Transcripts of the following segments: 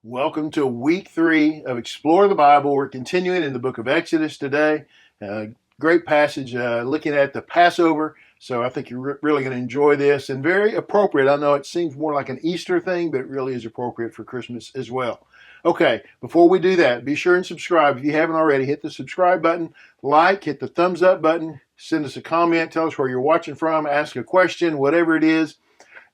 Welcome to week 3 of Explore the Bible. We're continuing in the book of Exodus today. Great passage looking at the Passover. So I think you're really going to enjoy this and very appropriate. I know it seems more like an Easter thing, but it really is appropriate for Christmas as well. Okay, before we do that, be sure and subscribe. If you haven't already, hit the subscribe button, hit the thumbs up button, send us a comment, tell us where you're watching from, ask a question, whatever it is.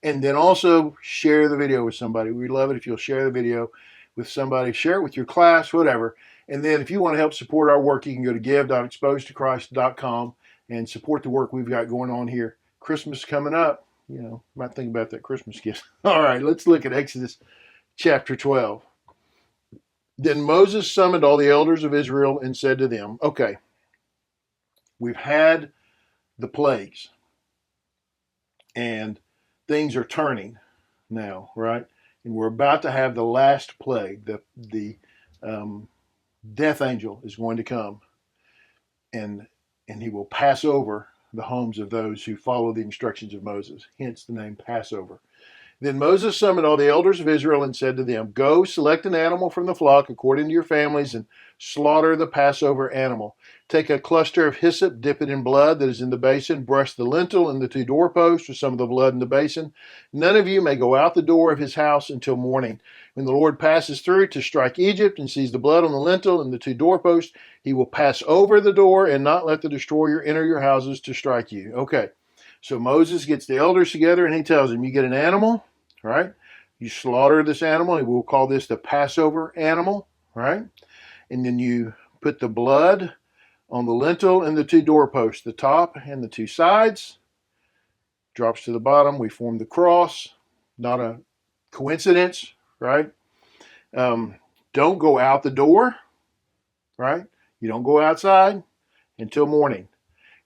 And then also share the video with somebody. We'd love it if you'll share the video with somebody, share it with your class, whatever. And then if you want to help support our work, you can go to give.exposedtochrist.com and support the work we've got going on here. Christmas coming up, might think about that Christmas gift. All right, let's look at Exodus chapter 12. Then Moses summoned all the elders of Israel and said to them, okay, we've had the plagues and things are turning now, right? And we're about to have the last plague. The death angel is going to come, and he will pass over the homes of those who follow the instructions of Moses, hence the name Passover. Then Moses summoned all the elders of Israel and said to them, go select an animal from the flock according to your families and slaughter the Passover animal. Take a cluster of hyssop, dip it in blood that is in the basin, brush the lintel and the 2 doorposts with some of the blood in the basin. None of you may go out the door of his house until morning. When the Lord passes through to strike Egypt and sees the blood on the lintel and the 2 doorposts, he will pass over the door and not let the destroyer enter your houses to strike you. Okay, so Moses gets the elders together and he tells them, you get an animal, right? You slaughter this animal, and we'll call this the Passover animal, right? And then you put the blood on the lintel and the 2 doorposts, the top and the 2 sides, drops to the bottom. We form the cross, not a coincidence, right? Don't go out the door, right? You don't go outside until morning.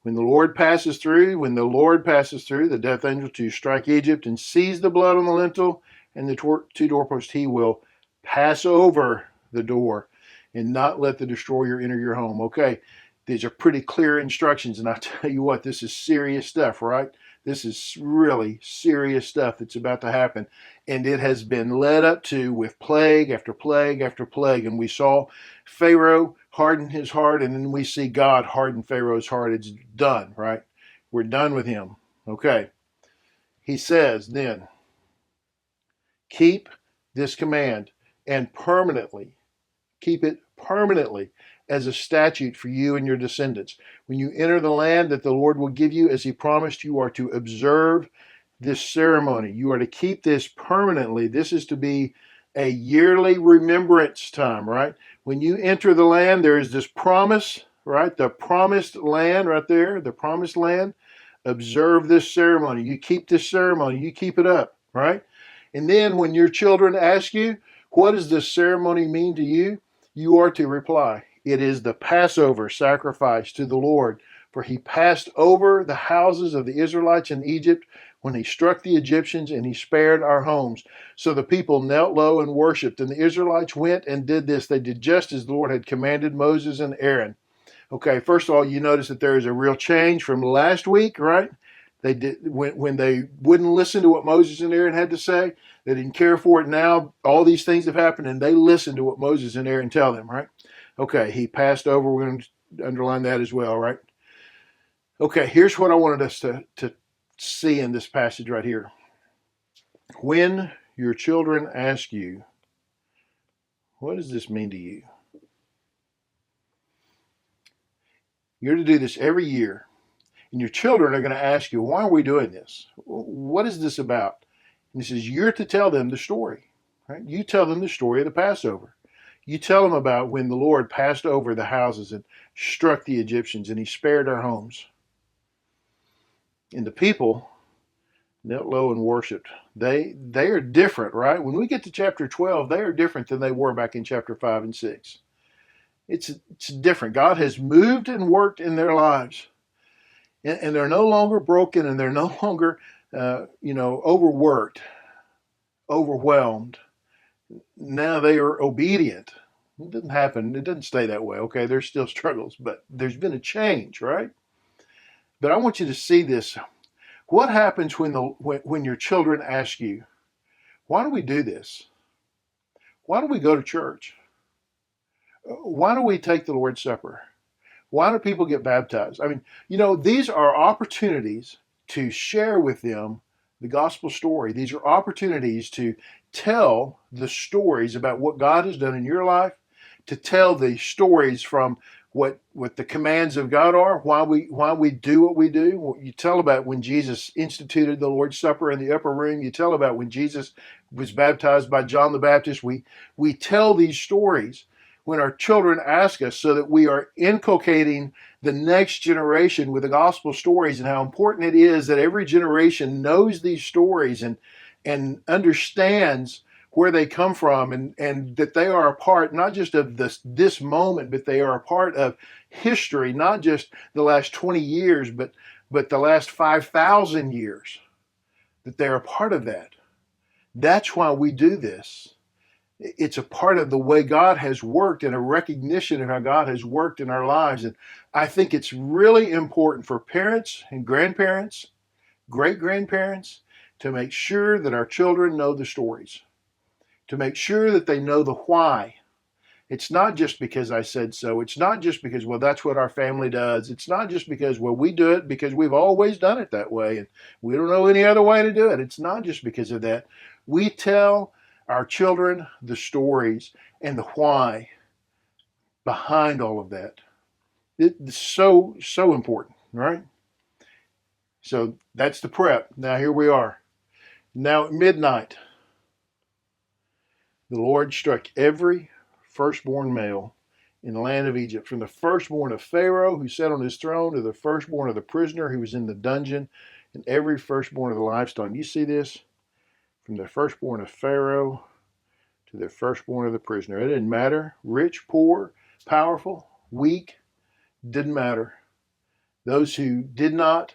When the Lord passes through, the death angel to strike Egypt and sees the blood on the lintel and the 2 doorposts, he will pass over the door and not let the destroyer enter your home. Okay, these are pretty clear instructions, and I tell you what, this is serious stuff, right? This is really serious stuff that's about to happen, and it has been led up to with plague after plague after plague, and we saw Pharaoh harden his heart, and then we see God harden Pharaoh's heart. It's done, right? We're done with him. Okay. He says then, keep this command and keep it permanently as a statute for you and your descendants. When you enter the land that the Lord will give you as he promised, you are to observe this ceremony. You are to keep this permanently. This is to be a yearly remembrance time, right? When you enter the land, there is this promise, right? The promised land right there, the promised land. Observe this ceremony. You keep this ceremony. You keep it up, right? And then when your children ask you, what does this ceremony mean to you? You are to reply, it is the Passover sacrifice to the Lord, for he passed over the houses of the Israelites in Egypt when he struck the Egyptians, and he spared our homes. So the people knelt low and worshipped, and the Israelites went and did this. They did just as the Lord had commanded Moses and Aaron. Okay, first of all, you notice that there is a real change from last week, right? They did when they wouldn't listen to what Moses and Aaron had to say. They didn't care for it. Now all these things have happened, and they listen to what Moses and Aaron tell them, right? Okay, he passed over. We're going to underline that as well, right? Okay, here's what I wanted us to see in this passage right here. When your children ask you, what does this mean to you? You're to do this every year. And your children are going to ask you, why are we doing this? What is this about? And he says, you're to tell them the story, right? You tell them the story of the Passover. You tell them about when the Lord passed over the houses and struck the Egyptians, and he spared our homes. And the people knelt low and worshipped. They are different, right? When we get to chapter 12, they are different than they were back in chapter 5 and 6. It's different. God has moved and worked in their lives. And they're no longer broken, and they're no longer, overworked, overwhelmed. Now they are obedient. It doesn't happen. It doesn't stay that way. Okay, there's still struggles, but there's been a change, right? But I want you to see this. What happens when your children ask you, why do we do this? Why do we go to church? Why do we take the Lord's Supper? Why do people get baptized? I mean, these are opportunities to share with them the gospel story. These are opportunities to tell the stories about what God has done in your life, to tell the stories from what the commands of God are, why we do what we do. You tell about when Jesus instituted the Lord's Supper in the upper room. You tell about when Jesus was baptized by John the Baptist. We tell these stories when our children ask us, so that we are inculcating the next generation with the gospel stories, and how important it is that every generation knows these stories and understands where they come from, and that they are a part not just of this moment, but they are a part of history, not just the last 20 years, but the last 5,000 years, that they're a part of that. That's why we do this. It's a part of the way God has worked, and a recognition of how God has worked in our lives. And I think it's really important for parents and grandparents, great grandparents, to make sure that our children know the stories, to make sure that they know the why. It's not just because I said so. It's not just because, well, that's what our family does. It's not just because, well, we do it because we've always done it that way and we don't know any other way to do it. It's not just because of that. We tell our children the stories and the why behind all of that. It's so important, right? So that's the prep. Now here we are. Now at midnight, the Lord struck every firstborn male in the land of Egypt, from the firstborn of Pharaoh who sat on his throne to the firstborn of the prisoner who was in the dungeon, and every firstborn of the livestock. You see this? From the firstborn of Pharaoh to the firstborn of the prisoner. It didn't matter. Rich, poor, powerful, weak, didn't matter. Those who did not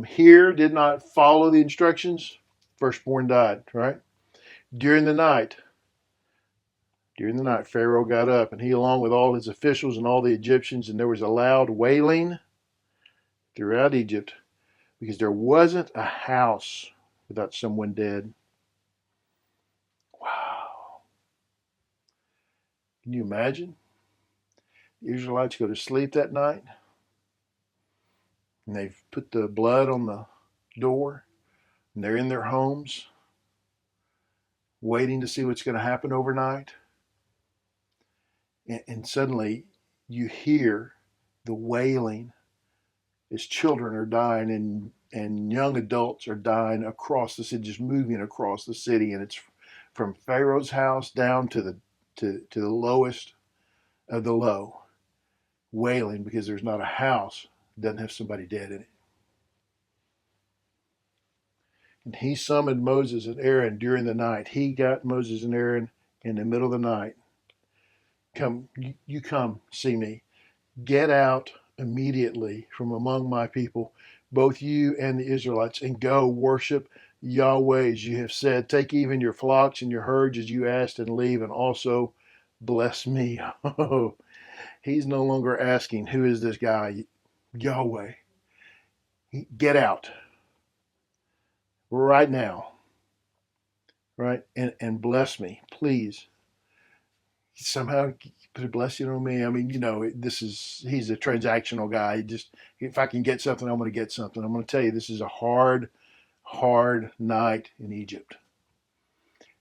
hear, did not follow the instructions, firstborn died, right? During the night, Pharaoh got up, and he, along with all his officials and all the Egyptians, and there was a loud wailing throughout Egypt, because there wasn't a house without someone dead. Wow. Can you imagine? The Israelites go to sleep that night, and they've put the blood on the door, and they're in their homes, waiting to see what's going to happen overnight. And suddenly you hear the wailing as children are dying, and young adults are dying across the city, just moving across the city. And it's from Pharaoh's house down to the lowest of the low, wailing because there's not a house that doesn't have somebody dead in it. And he summoned Moses and Aaron during the night. He got Moses and Aaron in the middle of the night. Come, you come see me. Get out immediately from among my people, both you and the Israelites, and go worship Yahweh as you have said. Take even your flocks and your herds as you asked, and leave, and also bless me. Oh, he's no longer asking, who is this guy? Yahweh. Get out right now, right? And bless me, please. Somehow put a blessing on me. I mean, he's a transactional guy. Just, if I can get something, I'm going to get something. I'm going to tell you, this is a hard night in Egypt.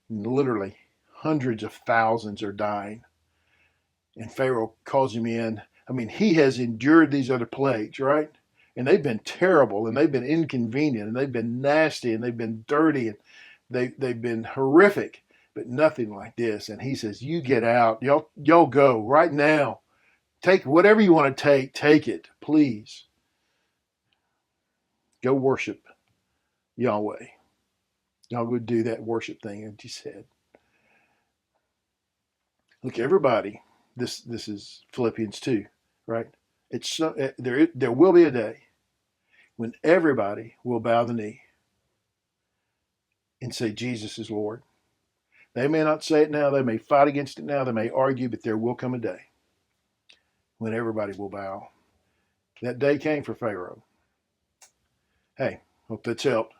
And literally, hundreds of thousands are dying. And Pharaoh calls him in. I mean, he has endured these other plagues, right? And they've been terrible, and they've been inconvenient, and they've been nasty, and they've been dirty, and they've been horrific. But nothing like this. And he says, you get out. Y'all go right now. Take whatever you want to take it, please. Go worship Yahweh. Y'all go do that worship thing, as he said. Look, everybody, this is Philippians 2, right? There will be a day when everybody will bow the knee and say Jesus is Lord. They may not say it now. They may fight against it now. They may argue, but there will come a day when everybody will bow. That day came for Pharaoh. Hey, hope that's helped.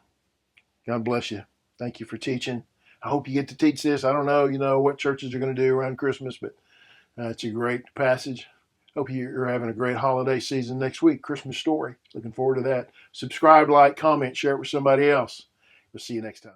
God bless you. Thank you for teaching. I hope you get to teach this. I don't know, what churches are going to do around Christmas, but it's a great passage. Hope you're having a great holiday season next week. Christmas story. Looking forward to that. Subscribe, like, comment, share it with somebody else. We'll see you next time.